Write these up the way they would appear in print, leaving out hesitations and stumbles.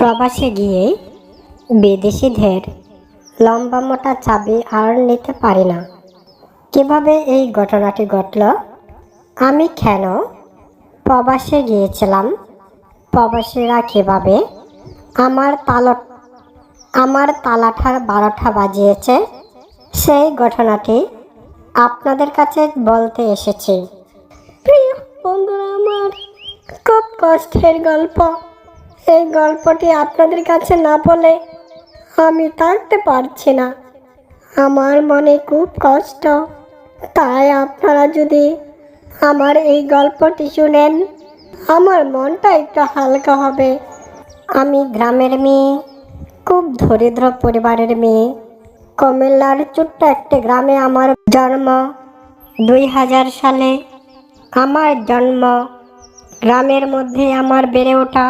প্রবাসে গিয়ে বিদেশিদের লম্বা মোটা চাবি আর নিতে পারি না। কিভাবে এই ঘটনাটি ঘটল, আমি কেন প্রবাসে গিয়েছিলাম, প্রবাসীরা কীভাবে আমার তালাঠার 12টা বাজিয়েছে, সেই ঘটনাটি আপনাদের কাছে বলতে এসেছি। প্রিয় বন্ধুরা, আমার খুব কষ্টের গল্প। এই গল্পটি আপনাদের কাছে না বলে আমি থাকতে পারছি না। আমার মনে খুব কষ্ট, তাই আপনারা যদি আমার এই গল্পটি শুনেন, আমার মনটা একটু হালকা হবে। আমি গ্রামের মেয়ে, খুব দরিদ্র পরিবারের মেয়ে। কুমিল্লার ছোট্ট একটি গ্রামে আমার জন্ম। 2000 সালে আমার জন্ম। গ্রামের মধ্যে আমার বেড়ে ওঠা,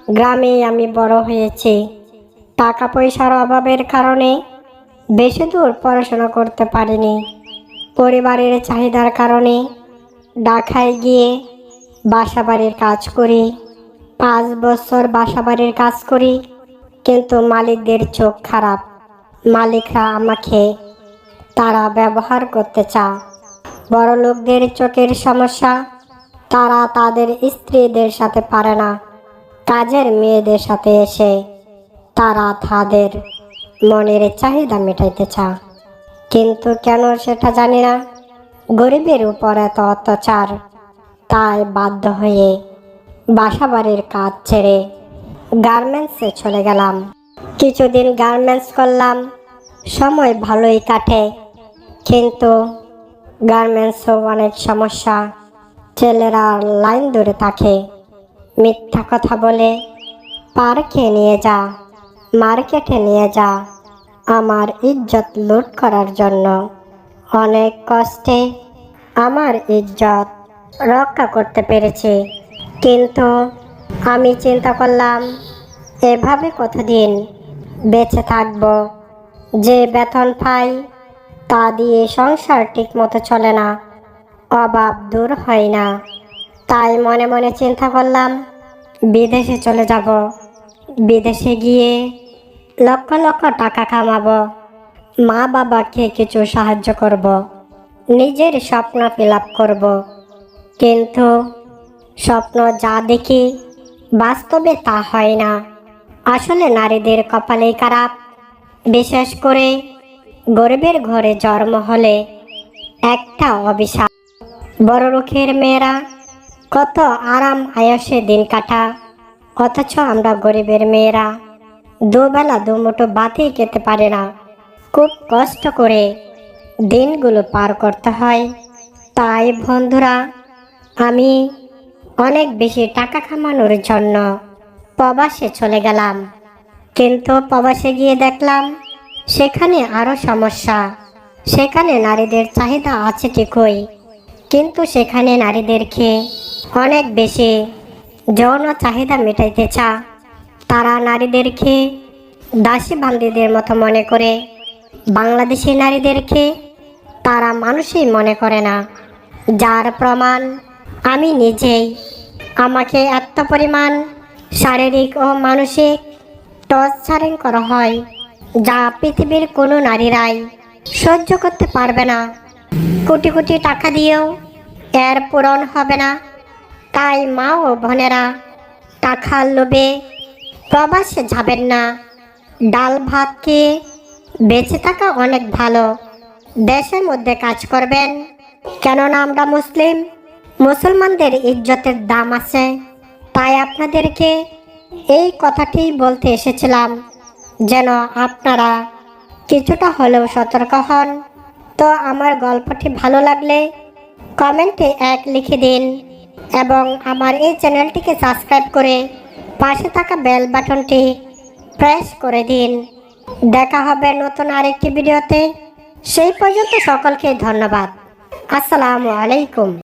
গ্রামেই আমি বড় হয়েছি। টাকা পয়সার অভাবের কারণে বেশি দূর পড়াশোনা করতে পারিনি। পরিবারের চাহিদার কারণে ঢাকায় গিয়ে বাসাবাড়ির কাজ করি। 5 বছর বাসাবাড়ির কাজ করি, কিন্তু মালিকদের চোখ খারাপ। মালিকরা আমাকে তারা ব্যবহার করতে চায়। বড় লোকদের চোখের সমস্যা, তারা তাদের স্ত্রীদের সাথে পারে না। কাজের মেয়েদের সাথে এসে তারা তাদের মনের চাহিদা মেটাইতে চায়, কিন্তু কেন সেটা জানি না। গরিবের উপর এত অত্যাচার, তাই বাধ্য হয়ে বাসাবাড়ির কাজ ছেড়ে গার্মেন্টসে চলে গেলাম। কিছুদিন গার্মেন্টস করলাম, সময় ভালোই কাটে, কিন্তু গার্মেন্টসও অনেক সমস্যা। ছেলেরা লাইন ধরে থাকে, মিথ্যা কথা বলে পার্কে নিয়ে যা, মার্কেটে নিয়ে যা, আমার ইজ্জত লুট করার জন্য। অনেক কষ্টে আমার ইজ্জত রক্ষা করতে পেরেছি, কিন্তু আমি চিন্তা করলাম, এভাবে কতদিন বেঁচে থাকব। যে বেতন পাই তা দিয়ে সংসার ঠিকমতো চলে না, অভাব দূর হয় না। তাই মনে মনে চিন্তা করলাম, বিদেশে চলে যাব। বিদেশে গিয়ে লক্ষ লক্ষ টাকা কামাবো, মা বাবাকে কিছু সাহায্য করব, নিজের স্বপ্ন ফিল আপ করব। কিন্তু স্বপ্ন যা দেখি বাস্তবে তা হয় না। আসলে নারীদের কপালেই খারাপ। বিশেষ করে গরিবের ঘরে জন্ম হলে একটা অভিশাপ। বড় লোকের মেয়েরা কত আরাম আয়সে দিন কাটা, অথচ আমরা গরিবের মেয়েরা দুবেলা দুমুঠো ভাতই খেতে পারে না। খুব কষ্ট করে দিনগুলো পার করতে হয়। তাই বন্ধুরা, আমি অনেক বেশি টাকা কামানোর জন্য প্রবাসে চলে গেলাম। কিন্তু প্রবাসে গিয়ে দেখলাম সেখানে আরও সমস্যা। সেখানে নারীদের চাহিদা আছে ঠিকই, কিন্তু সেখানে নারীদেরকে অনেক বেশি যৌন চাহিদা মেটাইতে চায়। তারা নারীদেরকে দাসী বান্দীদের মতো মনে করে। বাংলাদেশি নারীদেরকে তারা মানুষই মনে করে না, যার প্রমাণ আমি নিজেই। আমাকে এত পরিমাণ শারীরিক ও মানসিক টর্চারিং করা হয়, যা পৃথিবীর কোনো নারীরাই সহ্য করতে পারবে না। কোটি কোটি টাকা দিয়েও এর পূরণ হবে না। তাই মা ও বোনেরা, টাকার লোভে প্রবাসে যাবেন না। ডাল ভাত খেয়ে বেঁচে থাকা অনেক ভালো। দেশের মধ্যে কাজ করবেন, কেননা আমরা মুসলিম, মুসলমানদের ইজ্জতের দাম আছে। তাই আপনাদেরকে এই কথাটি বলতে এসেছিলাম, যেন আপনারা কিছুটা হলেও সতর্ক হন। তো আমার গল্পটি ভালো লাগলে কমেন্টে 1 লিখে দিন, এবং আমার এই চ্যানেলটিকে সাবস্ক্রাইব করে পাশে থাকা বেল বাটনটি প্রেস করে দিন। দেখা হবে নতুন আরেকটি ভিডিওতে। সেই পর্যন্ত সকলকে ধন্যবাদ। আসসালামু আলাইকুম।